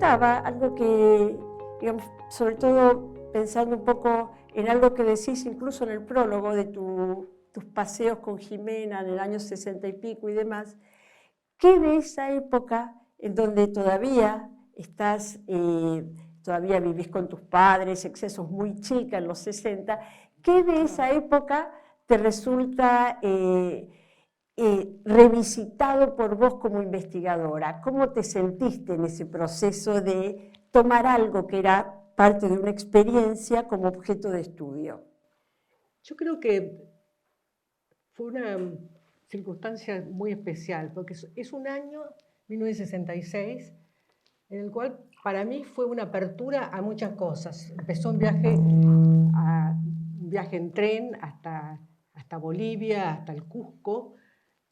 preguntaba algo que, digamos, sobre todo pensando un poco en algo que decís incluso en el prólogo de tus paseos con Jimena en el año 60 y pico y demás, ¿qué de esa época en donde todavía todavía vivís con tus padres, excesos muy chica en los 60, qué de esa época te resulta revisitado por vos como investigadora? ¿Cómo te sentiste en ese proceso de tomar algo que era parte de una experiencia como objeto de estudio? Yo creo que fue una circunstancia muy especial, porque es un año, 1966, en el cual para mí fue una apertura a muchas cosas. Empezó un viaje en tren hasta Bolivia, hasta el Cusco,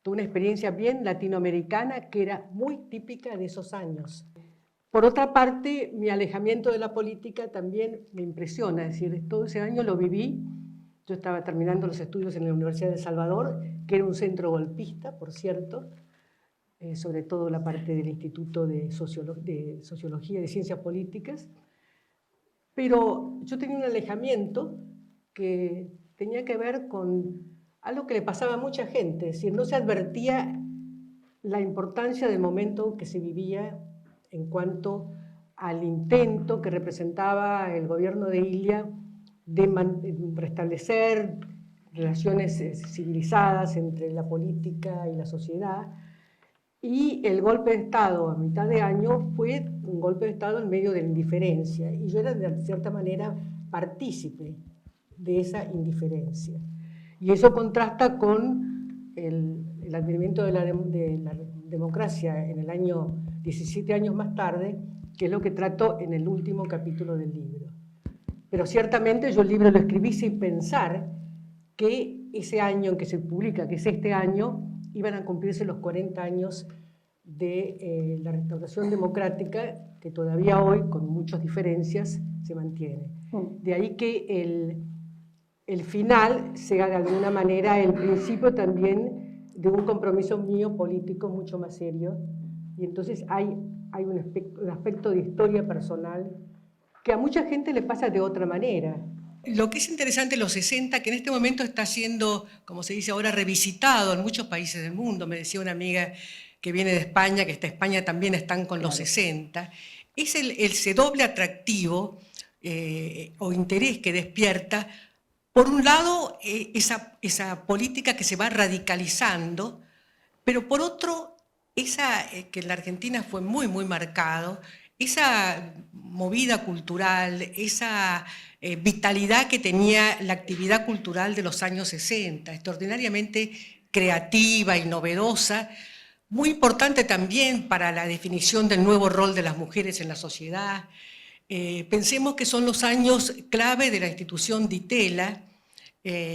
tuve una experiencia bien latinoamericana que era muy típica de esos años. Por otra parte, mi alejamiento de la política también me impresiona, es decir, todo ese año lo viví. Yo estaba terminando los estudios en la Universidad de El Salvador, que era un centro golpista, por cierto, sobre todo la parte del Instituto de Sociología y de Ciencias Políticas, pero yo tenía un alejamiento que tenía que ver con algo que le pasaba a mucha gente, es decir, no se advertía la importancia del momento que se vivía en cuanto al intento que representaba el gobierno de Illa de restablecer relaciones civilizadas entre la política y la sociedad, y el golpe de Estado a mitad de año fue un golpe de Estado en medio de la indiferencia, y yo era de cierta manera partícipe de esa indiferencia. Y eso contrasta con el advenimiento de la democracia en el año 17 años más tarde, que es lo que trato en el último capítulo del libro. Pero ciertamente yo el libro lo escribí sin pensar que ese año en que se publica, que es este año, iban a cumplirse los 40 años de la restauración democrática, que todavía hoy, con muchas diferencias, se mantiene. De ahí que el final sea de alguna manera el principio también de un compromiso mío político mucho más serio, y entonces hay un aspecto de historia personal que a mucha gente le pasa de otra manera. Lo que es interesante en los 60, que en este momento está siendo, como se dice ahora, revisitado en muchos países del mundo. Me decía una amiga que viene de España, que está en España también están con los 60, es ese doble atractivo o interés que despierta, por un lado, esa política que se va radicalizando, pero por otro, que en la Argentina fue muy, muy marcado, esa movida cultural, esa vitalidad que tenía la actividad cultural de los años 60, extraordinariamente creativa y novedosa, muy importante también para la definición del nuevo rol de las mujeres en la sociedad. Pensemos que son los años clave de la institución Ditela,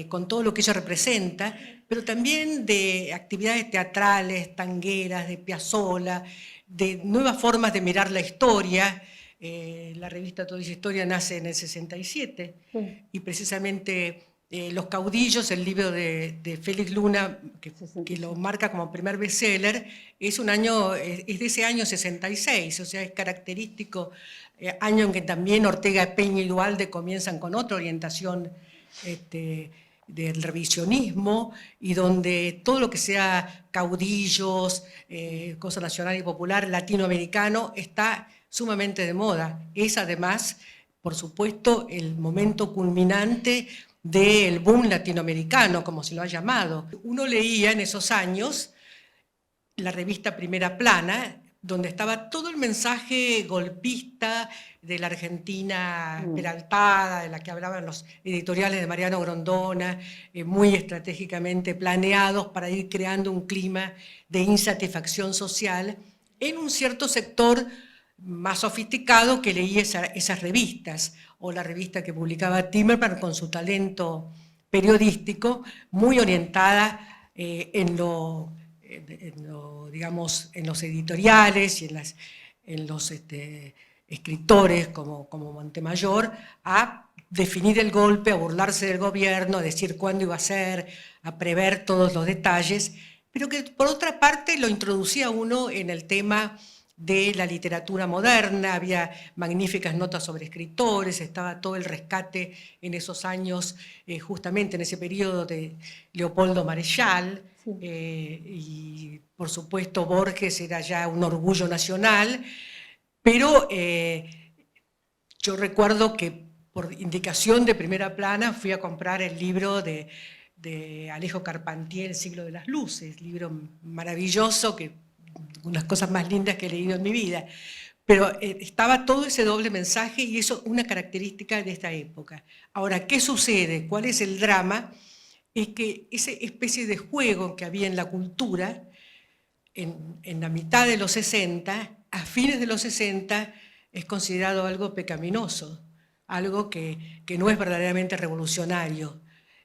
con todo lo que ella representa, pero también de actividades teatrales, tangueras, de Piazzolla, de nuevas formas de mirar la historia. La revista Todo es Historia nace en el 67, y precisamente Los Caudillos, el libro de Félix Luna, que lo marca como primer bestseller, es de ese año 66, o sea, es característico, año en que también Ortega Peña y Duhalde comienzan con otra orientación del revisionismo, y donde todo lo que sea caudillos, cosa nacional y popular, latinoamericano, está sumamente de moda. Es además, por supuesto, el momento culminante del boom latinoamericano, como se lo ha llamado. Uno leía en esos años la revista Primera Plana, donde estaba todo el mensaje golpista de la Argentina peraltada, de la que hablaban los editoriales de Mariano Grondona, muy estratégicamente planeados para ir creando un clima de insatisfacción social en un cierto sector más sofisticado que leía esas revistas, o la revista que publicaba Timmerman con su talento periodístico, muy orientada digamos, en los editoriales y en los escritores como Montemayor, a definir el golpe, a burlarse del gobierno, a decir cuándo iba a ser, a prever todos los detalles, pero que por otra parte lo introducía uno en el tema de la literatura moderna, había magníficas notas sobre escritores, estaba todo el rescate en esos años, justamente en ese periodo de Leopoldo Marechal, Sí. Y por supuesto Borges era ya un orgullo nacional, pero yo recuerdo que por indicación de primera plana fui a comprar el libro de Alejo Carpentier, El siglo de las luces, libro maravilloso, que unas cosas más lindas que he leído en mi vida. Pero estaba todo ese doble mensaje y eso una característica de esta época. Ahora, ¿qué sucede? ¿Cuál es el drama? Es que esa especie de juego que había en la cultura, en la mitad de los 60, a fines de los 60, es considerado algo pecaminoso, algo que no es verdaderamente revolucionario.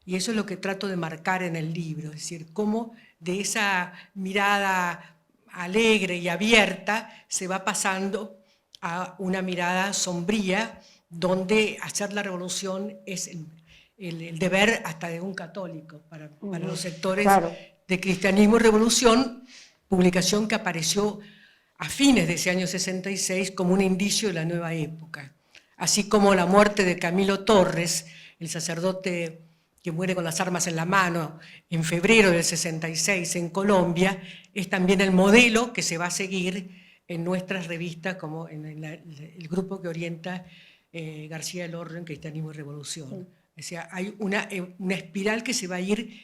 Y eso es lo que trato de marcar en el libro, es decir, cómo de esa mirada alegre y abierta se va pasando a una mirada sombría, donde hacer la revolución es el deber hasta de un católico para los sectores Claro. de Cristianismo y Revolución, publicación que apareció a fines de ese año 66 como un indicio de la nueva época. Así como la muerte de Camilo Torres, el sacerdote que muere con las armas en la mano en febrero del 66 en Colombia, es también el modelo que se va a seguir en nuestras revistas, como en el grupo que orienta García del Horno en Cristianismo y Revolución. Sí. O sea, hay una espiral que se va a ir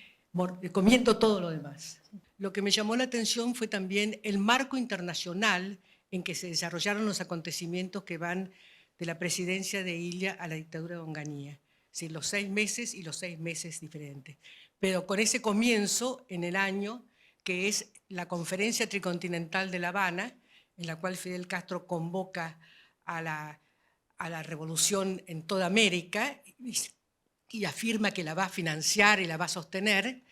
comiendo todo lo demás. Lo que me llamó la atención fue también el marco internacional en que se desarrollaron los acontecimientos que van de la presidencia de Ilia a la dictadura de Onganía. Es decir, los 6 meses y los 6 meses diferentes. Pero con ese comienzo en el año, que es la Conferencia Tricontinental de La Habana, en la cual Fidel Castro convoca a la revolución en toda América y afirma que la va a financiar y la va a sostener,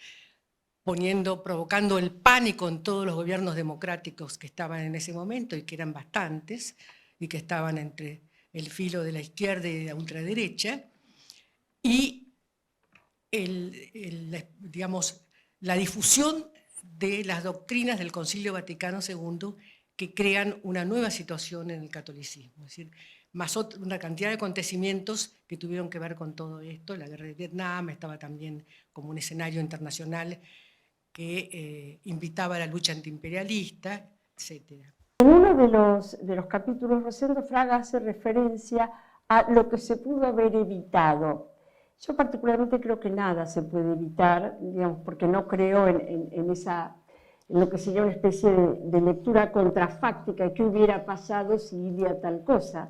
provocando el pánico en todos los gobiernos democráticos que estaban en ese momento, y que eran bastantes, y que estaban entre el filo de la izquierda y de la ultraderecha, y digamos, la difusión de las doctrinas del Concilio Vaticano II que crean una nueva situación en el catolicismo. Es decir, más una cantidad de acontecimientos que tuvieron que ver con todo esto. La guerra de Vietnam estaba también como un escenario internacional que invitaba a la lucha antiimperialista, etc. En uno de los capítulos, Rosendo Fraga hace referencia a lo que se pudo haber evitado. Yo particularmente creo que nada se puede evitar, digamos, porque no creo en lo que sería una especie de lectura contrafáctica, qué hubiera pasado si Ilia tal cosa,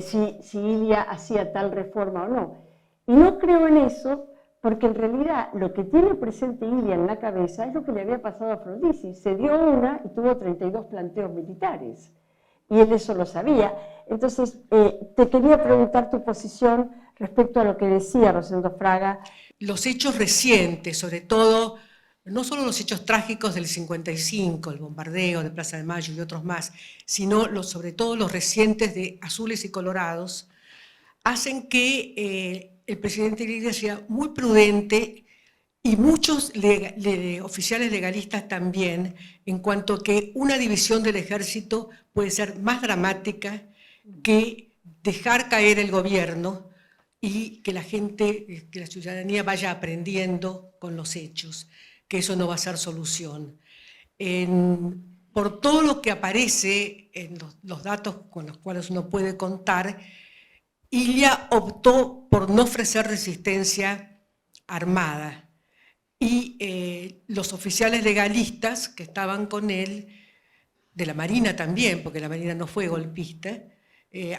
si Ilia hacía tal reforma o no. Y no creo en eso porque en realidad lo que tiene presente Ilia en la cabeza es lo que le había pasado a Frondizi. Se dio una y tuvo 32 planteos militares, y él eso lo sabía. Entonces, te quería preguntar tu posición respecto a lo que decía Rosendo Fraga. Los hechos recientes, sobre todo, no solo los hechos trágicos del 55, el bombardeo de Plaza de Mayo y otros más, sino sobre todo los recientes de azules y colorados, hacen que el presidente Ilia sea muy prudente, y muchos oficiales legalistas también, en cuanto a que una división del ejército puede ser más dramática que dejar caer el gobierno y que la gente, que la ciudadanía vaya aprendiendo con los hechos, que eso no va a ser solución. Por todo lo que aparece en los datos con los cuales uno puede contar, Ilia optó por no ofrecer resistencia armada, y los oficiales legalistas que estaban con él, de la Marina también, porque la Marina no fue golpista,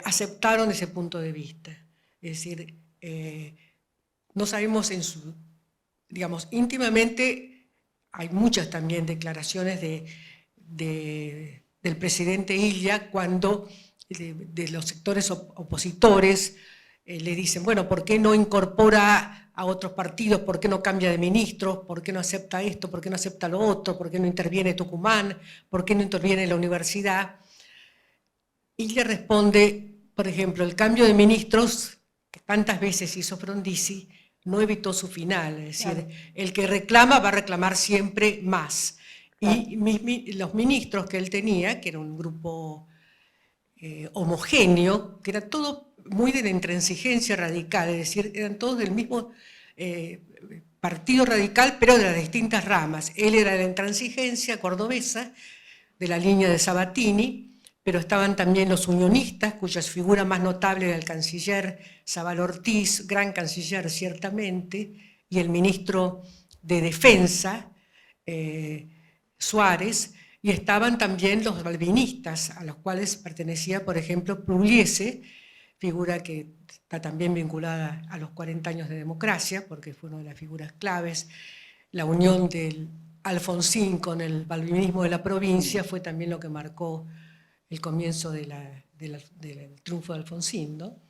aceptaron ese punto de vista. Es decir, no sabemos digamos, íntimamente hay muchas también declaraciones del presidente Ilia cuando de los sectores opositores le dicen, bueno, ¿por qué no incorpora a otros partidos? ¿Por qué no cambia de ministro? ¿Por qué no acepta esto? ¿Por qué no acepta lo otro? ¿Por qué no interviene Tucumán? ¿Por qué no interviene la universidad? Ilia responde, por ejemplo, el cambio de ministros que tantas veces hizo Frondizi no evitó su final. Es decir, el que reclama va a reclamar siempre más. Y los ministros que él tenía, que era un grupo homogéneo, que era todo muy de la intransigencia radical, es decir, eran todos del mismo partido radical, pero de las distintas ramas. Él era de la intransigencia cordobesa, de la línea de Sabatini, pero estaban también los unionistas, cuyas figuras más notables era el canciller Zabal Ortiz, gran canciller ciertamente, y el ministro de Defensa, Suárez, y estaban también los balvinistas, a los cuales pertenecía, por ejemplo, Pugliese, figura que está también vinculada a los 40 años de democracia, porque fue una de las figuras claves. La unión del Alfonsín con el balvinismo de la provincia fue también lo que marcó el comienzo del triunfo de Alfonsín, ¿no?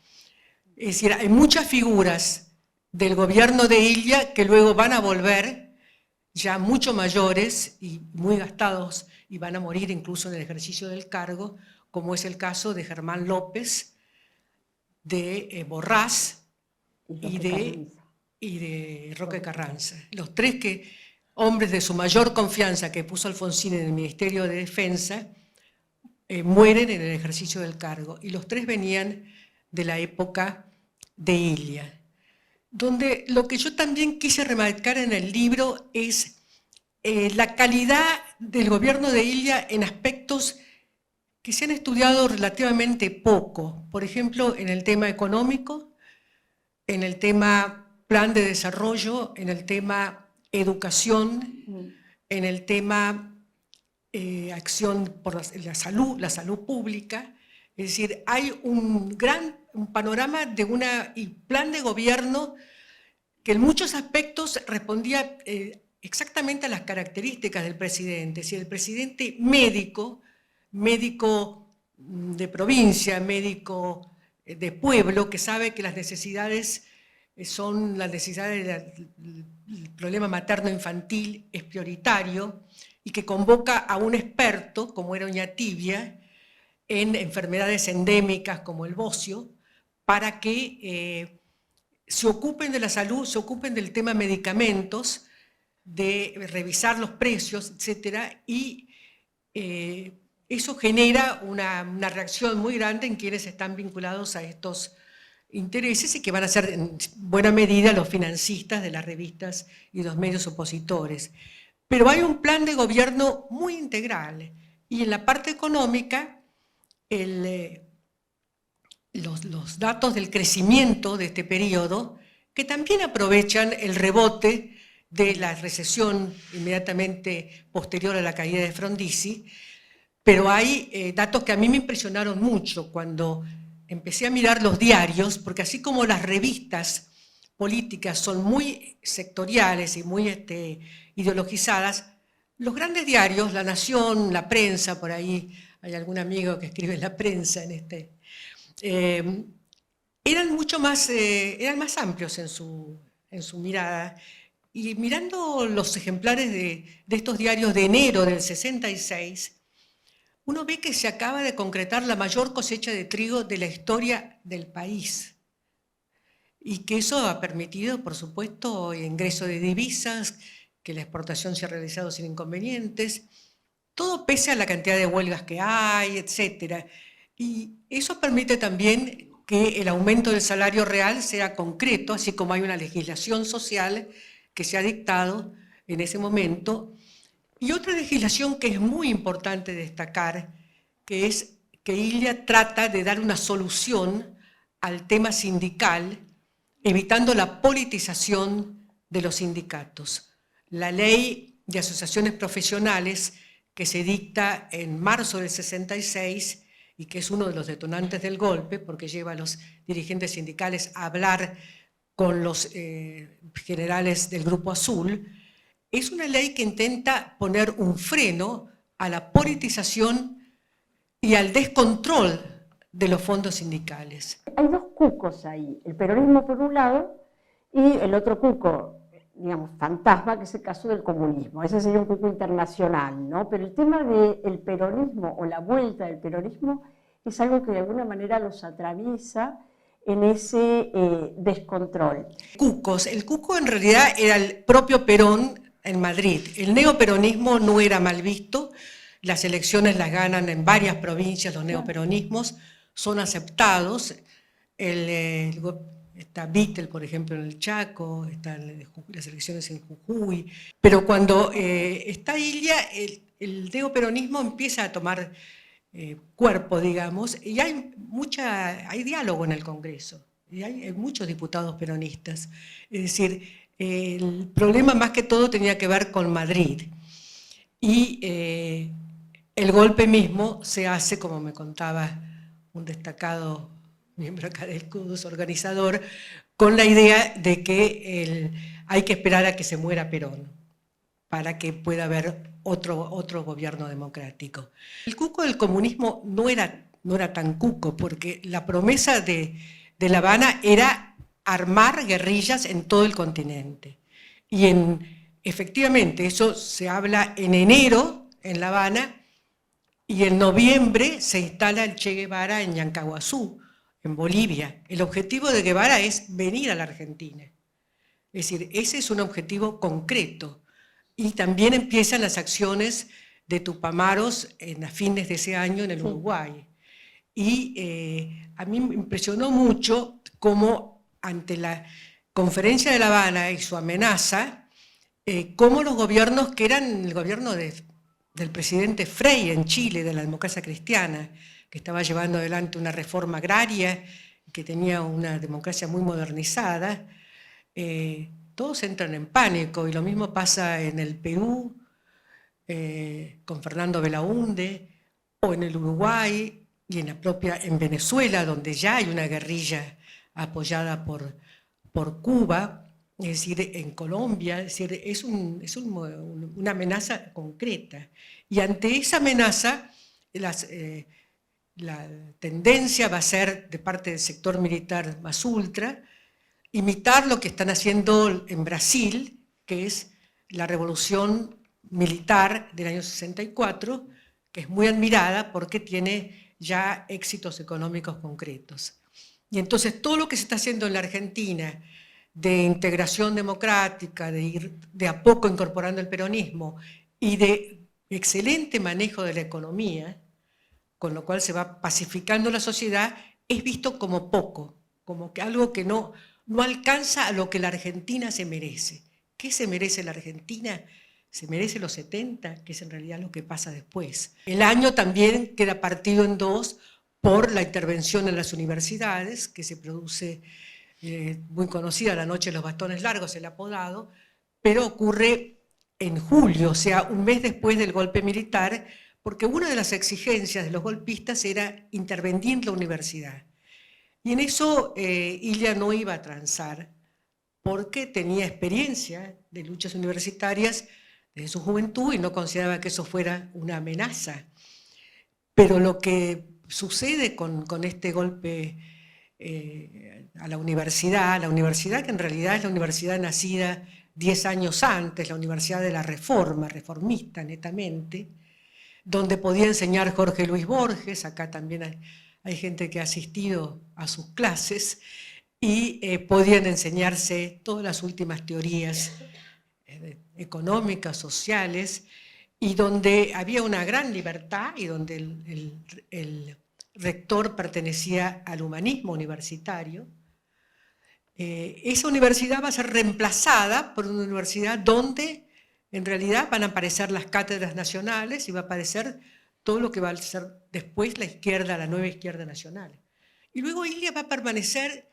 Es decir, hay muchas figuras del gobierno de Illa que luego van a volver ya mucho mayores y muy gastados y van a morir incluso en el ejercicio del cargo, como es el caso de Germán López, de Borrás y de Roque Carranza. Los tres hombres de su mayor confianza que puso Alfonsín en el Ministerio de Defensa mueren en el ejercicio del cargo. Y los tres venían de la época de Illa. Donde lo que yo también quise remarcar en el libro es la calidad del gobierno de Illa en aspectos que se han estudiado relativamente poco. Por ejemplo, en el tema económico, en el tema plan de desarrollo, en el tema educación, en el tema acción por la salud pública. Es decir, hay un panorama de un plan de gobierno que en muchos aspectos respondía exactamente a las características del presidente. Es decir, el presidente médico de provincia, médico de pueblo, que sabe que las necesidades son las necesidades del problema materno-infantil es prioritario y que convoca a un experto, como era Oñatibia, en enfermedades endémicas como el bocio, para que se ocupen de la salud, se ocupen del tema medicamentos, de revisar los precios, etc. Y eso genera una reacción muy grande en quienes están vinculados a estos intereses y que van a ser en buena medida los financistas de las revistas y los medios opositores. Pero hay un plan de gobierno muy integral y en la parte económica los datos del crecimiento de este periodo, que también aprovechan el rebote de la recesión inmediatamente posterior a la caída de Frondizi, pero hay datos que a mí me impresionaron mucho cuando empecé a mirar los diarios, porque así como las revistas políticas son muy sectoriales y muy ideologizadas, los grandes diarios, La Nación, La Prensa, por ahí hay algún amigo que escribe en La Prensa, eran mucho más, eran más amplios en su mirada. Y mirando los ejemplares de estos diarios de enero del 66, uno ve que se acaba de concretar la mayor cosecha de trigo de la historia del país. Y que eso ha permitido, por supuesto, ingreso de divisas, que la exportación se ha realizado sin inconvenientes, todo pese a la cantidad de huelgas que hay, etc. Y eso permite también que el aumento del salario real sea concreto, así como hay una legislación social que se ha dictado en ese momento. Y otra legislación que es muy importante destacar, que es que Illa trata de dar una solución al tema sindical, evitando la politización de los sindicatos. La ley de asociaciones profesionales que se dicta en marzo del 66 y que es uno de los detonantes del golpe, porque lleva a los dirigentes sindicales a hablar con los generales del Grupo Azul, es una ley que intenta poner un freno a la politización y al descontrol de los fondos sindicales. Hay dos cucos ahí, el peronismo por un lado y el otro cuco, digamos, fantasma, que es el caso del comunismo. Ese sería un cuco internacional, ¿no? Pero el tema del peronismo o la vuelta del peronismo es algo que de alguna manera los atraviesa en ese descontrol. Cucos. El cuco en realidad era el propio Perón en Madrid. El neoperonismo no era mal visto, las elecciones las ganan en varias provincias los neoperonismos, son aceptados. Está Vittel, por ejemplo, en el Chaco, están las elecciones en Jujuy, pero cuando está Ilia, el neoperonismo empieza a tomar cuerpo, digamos, y hay diálogo en el Congreso, y hay muchos diputados peronistas. Es decir, el problema más que todo tenía que ver con Madrid, y el golpe mismo se hace, como me contaba un destacado miembro acá del CUDUS, organizador, con la idea de que hay que esperar a que se muera Perón para que pueda haber otro gobierno democrático. El cuco del comunismo no era tan cuco, porque la promesa de La Habana era armar guerrillas en todo el continente. Y efectivamente, eso se habla en enero en La Habana, y en noviembre se instala el Che Guevara en Yancaguazú, en Bolivia. El objetivo de Guevara es venir a la Argentina. Es decir, ese es un objetivo concreto. Y también empiezan las acciones de Tupamaros a fines de ese año en el Uruguay. Y a mí me impresionó mucho cómo ante la Conferencia de La Habana y su amenaza, cómo los gobiernos, que eran el gobierno del presidente Frei en Chile, de la democracia cristiana, que estaba llevando adelante una reforma agraria, que tenía una democracia muy modernizada, todos entran en pánico, y lo mismo pasa en el Perú, con Fernando Belaúnde, o en el Uruguay, y en Venezuela, donde ya hay una guerrilla apoyada por Cuba, es decir, en Colombia, es decir, es una amenaza concreta. Y ante esa amenaza, la tendencia va a ser, de parte del sector militar más ultra, imitar lo que están haciendo en Brasil, que es la revolución militar del año 64, que es muy admirada porque tiene ya éxitos económicos concretos. Y entonces todo lo que se está haciendo en la Argentina de integración democrática, de ir de a poco incorporando el peronismo y de excelente manejo de la economía, con lo cual se va pacificando la sociedad, es visto como poco, como que algo que no alcanza a lo que la Argentina se merece. ¿Qué se merece la Argentina? Se merece los 70, que es en realidad lo que pasa después. El año también queda partido en dos por la intervención en las universidades, que se produce, muy conocida, la noche de los bastones largos, el apodado, pero ocurre en julio, o sea, un mes después del golpe militar, porque una de las exigencias de los golpistas era intervenir la universidad. Y en eso Ilia no iba a transar, porque tenía experiencia de luchas universitarias desde su juventud y no consideraba que eso fuera una amenaza. Pero lo que sucede con este golpe a la universidad que en realidad es la universidad nacida 10 años antes, la Universidad de la Reforma, reformista netamente, donde podía enseñar Jorge Luis Borges, acá también hay gente que ha asistido a sus clases, y podían enseñarse todas las últimas teorías económicas, sociales, y donde había una gran libertad, y donde el rector pertenecía al humanismo universitario. Esa universidad va a ser reemplazada por una universidad donde en realidad van a aparecer las cátedras nacionales y va a aparecer todo lo que va a ser después la izquierda, la nueva izquierda nacional. Y luego Ilia va a permanecer,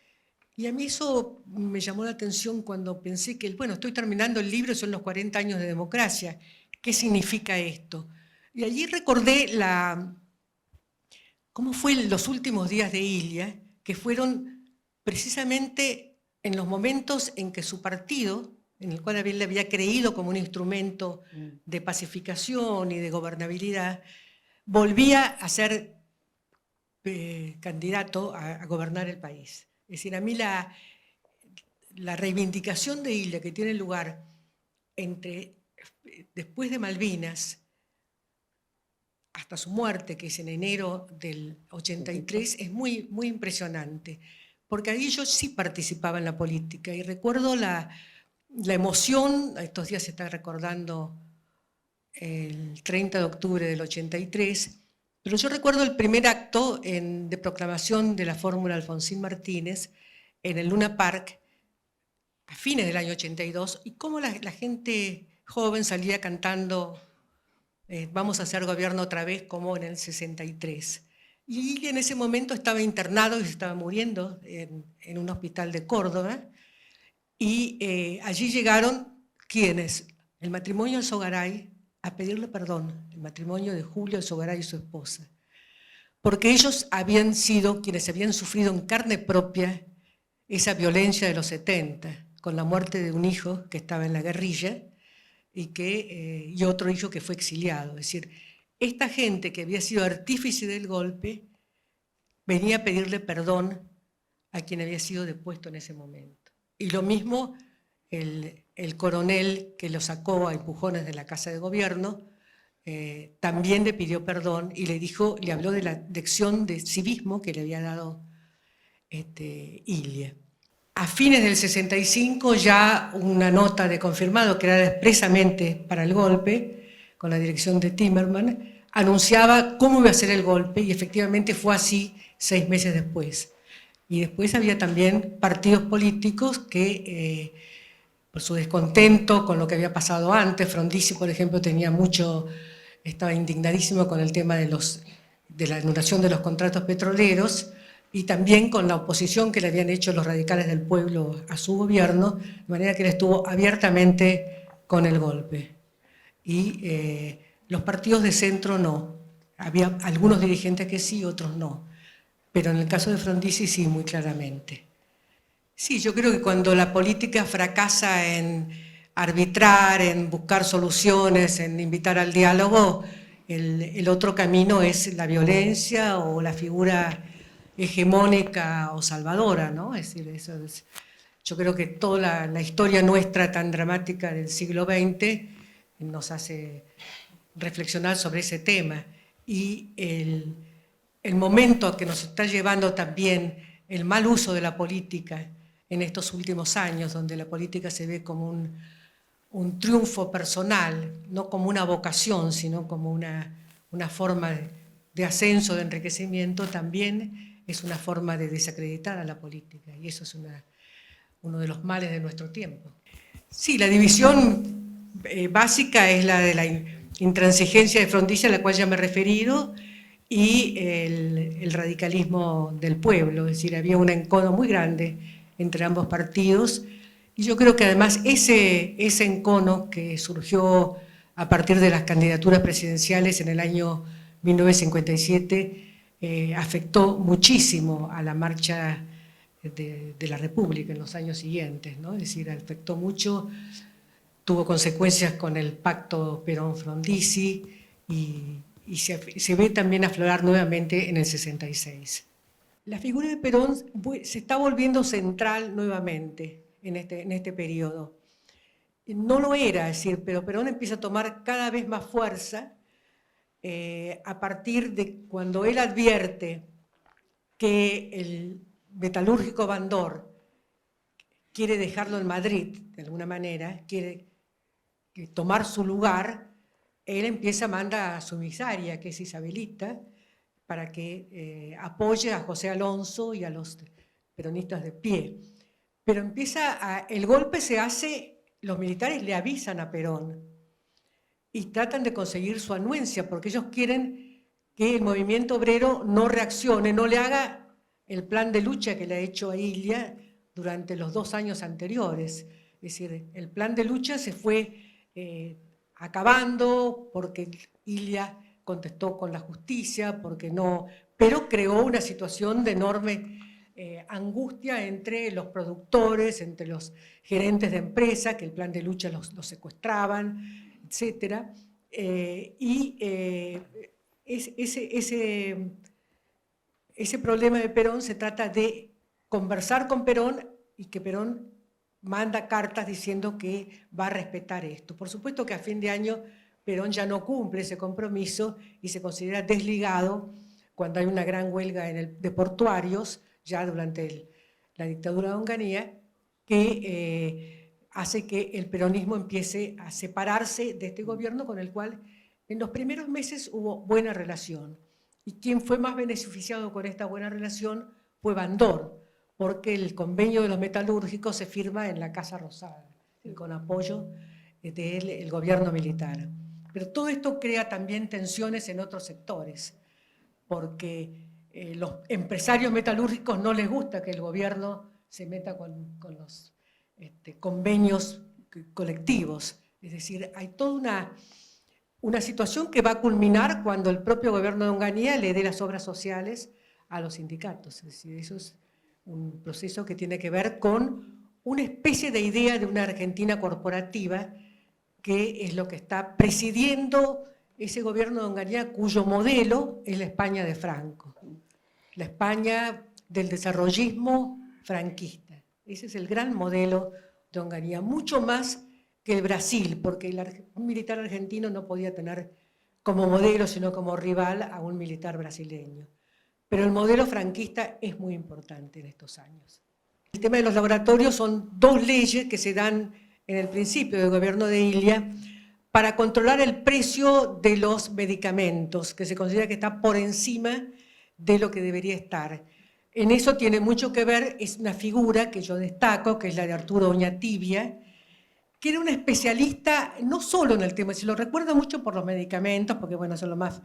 y a mí eso me llamó la atención cuando pensé que, bueno, estoy terminando el libro, son los 40 años de democracia, ¿qué significa esto? Y allí recordé cómo fue los últimos días de Ilia, que fueron precisamente en los momentos en que su partido, en el cual él le había creído como un instrumento de pacificación y de gobernabilidad, volvía a ser candidato a gobernar el país. Es decir, a mí la reivindicación de Ilia que tiene lugar después de Malvinas hasta su muerte, que es en enero del 83, es muy, muy impresionante, porque ahí yo sí participaba en la política, y recuerdo la emoción, estos días se está recordando el 30 de octubre del 83, pero yo recuerdo el primer acto de proclamación de la fórmula Alfonsín Martínez en el Luna Park a fines del año 82, y cómo la gente joven salía cantando vamos a hacer gobierno otra vez, como en el 63. Y en ese momento estaba internado y se estaba muriendo en un hospital de Córdoba, y allí llegaron, ¿quiénes? El matrimonio Alzogaray a pedirle perdón, el matrimonio de Julio Alzogaray y su esposa, porque ellos habían sido quienes habían sufrido en carne propia esa violencia de los 70, con la muerte de un hijo que estaba en la guerrilla y otro hijo que fue exiliado. Es decir, esta gente que había sido artífice del golpe venía a pedirle perdón a quien había sido depuesto en ese momento. Y lo mismo el coronel que lo sacó a empujones de la Casa de Gobierno, también le pidió perdón y le habló de la lección de civismo que le había dado Ilia. A fines del 65 ya una nota de confirmado que era expresamente para el golpe, con la dirección de Timerman, anunciaba cómo iba a ser el golpe, y efectivamente fue así 6 meses después. Y después había también partidos políticos que, por su descontento con lo que había pasado antes, Frondizi, por ejemplo, estaba indignadísimo con el tema de la anulación de los contratos petroleros, y también con la oposición que le habían hecho los radicales del pueblo a su gobierno, de manera que él estuvo abiertamente con el golpe. Y los partidos de centro no. Había algunos dirigentes que sí, otros no. Pero en el caso de Frondizi sí, muy claramente. Sí, yo creo que cuando la política fracasa en arbitrar, en buscar soluciones, en invitar al diálogo, el otro camino es la violencia o la figura hegemónica o salvadora, ¿no? Es decir, yo creo que toda la historia nuestra tan dramática del siglo XX nos hace reflexionar sobre ese tema. Y el momento que nos está llevando también el mal uso de la política en estos últimos años, donde la política se ve como un triunfo personal, no como una vocación, sino como una forma de ascenso, de enriquecimiento, también es una forma de desacreditar a la política, y eso es uno de los males de nuestro tiempo. Sí, la división básica es la de la intransigencia de Frondizi, a la cual ya me he referido, y el radicalismo del pueblo, es decir, había un encono muy grande entre ambos partidos, y yo creo que además ese encono que surgió a partir de las candidaturas presidenciales en el año 1957 afectó muchísimo a la marcha de la República en los años siguientes, ¿no? Es decir, afectó mucho, tuvo consecuencias con el pacto Perón-Frondizi y se ve también aflorar nuevamente en el 66. La figura de Perón se está volviendo central nuevamente en este periodo. No lo era, es decir, pero Perón empieza a tomar cada vez más fuerza a partir de cuando él advierte que el metalúrgico Bandor quiere dejarlo en Madrid, de alguna manera, quiere tomar su lugar. Él manda a su emisaria, que es Isabelita, para que apoye a José Alonso y a los peronistas de pie. Pero el golpe se hace, los militares le avisan a Perón y tratan de conseguir su anuencia, porque ellos quieren que el movimiento obrero no reaccione, no le haga el plan de lucha que le ha hecho a Ilia durante los 2 años anteriores. Es decir, el plan de lucha se fue acabando porque Ilia contestó con la justicia, pero creó una situación de enorme angustia entre los productores, entre los gerentes de empresa, que el plan de lucha los secuestraban, etc. Ese problema de Perón se trata de conversar con Perón, y que Perón manda cartas diciendo que va a respetar esto. Por supuesto que a fin de año Perón ya no cumple ese compromiso y se considera desligado cuando hay una gran huelga de portuarios, ya durante la dictadura de Onganía, que hace que el peronismo empiece a separarse de este gobierno con el cual en los primeros meses hubo buena relación. Y quien fue más beneficiado con esta buena relación fue Bandor, porque el convenio de los metalúrgicos se firma en la Casa Rosada, con apoyo del gobierno militar. Pero todo esto crea también tensiones en otros sectores, porque los empresarios metalúrgicos no les gusta que el gobierno se meta con los convenios colectivos. Es decir, hay toda una situación que va a culminar cuando el propio gobierno de Onganía le dé las obras sociales a los sindicatos. Es decir, eso es un proceso que tiene que ver con una especie de idea de una Argentina corporativa, que es lo que está presidiendo ese gobierno de Onganía, cuyo modelo es la España de Franco, la España del desarrollismo franquista. Ese es el gran modelo de Onganía, mucho más que el Brasil, porque un militar argentino no podía tener como modelo, sino como rival a un militar brasileño. Pero el modelo franquista es muy importante en estos años. El tema de los laboratorios son dos leyes que se dan en el principio del gobierno de Ilia para controlar el precio de los medicamentos, que se considera que está por encima de lo que debería estar. En eso tiene mucho que ver, es una figura que yo destaco, que es la de Arturo Oñatibia, que era un especialista no solo en el tema, se lo recuerdo mucho por los medicamentos, porque bueno, son lo más,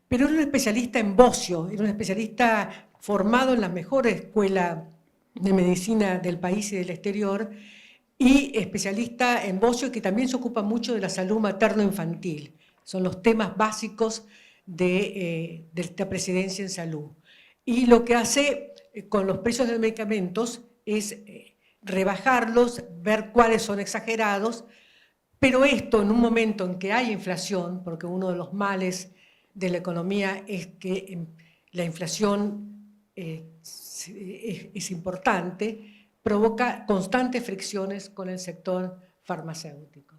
pero era un especialista en bocio, era un especialista formado en la mejor escuela de medicina del país y del exterior, y especialista en bocio que también se ocupa mucho de la salud materno-infantil. Son los temas básicos de esta presidencia en salud. Y lo que hace con los precios de medicamentos es rebajarlos, ver cuáles son exagerados, pero esto en un momento en que hay inflación, porque uno de los males de la economía es que la inflación es importante, provoca constantes fricciones con el sector farmacéutico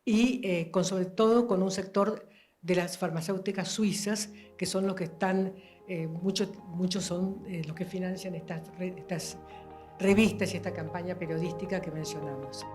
y sobre todo con un sector de las farmacéuticas suizas, que son los que están, muchos son los que financian estas revistas y esta campaña periodística que mencionamos.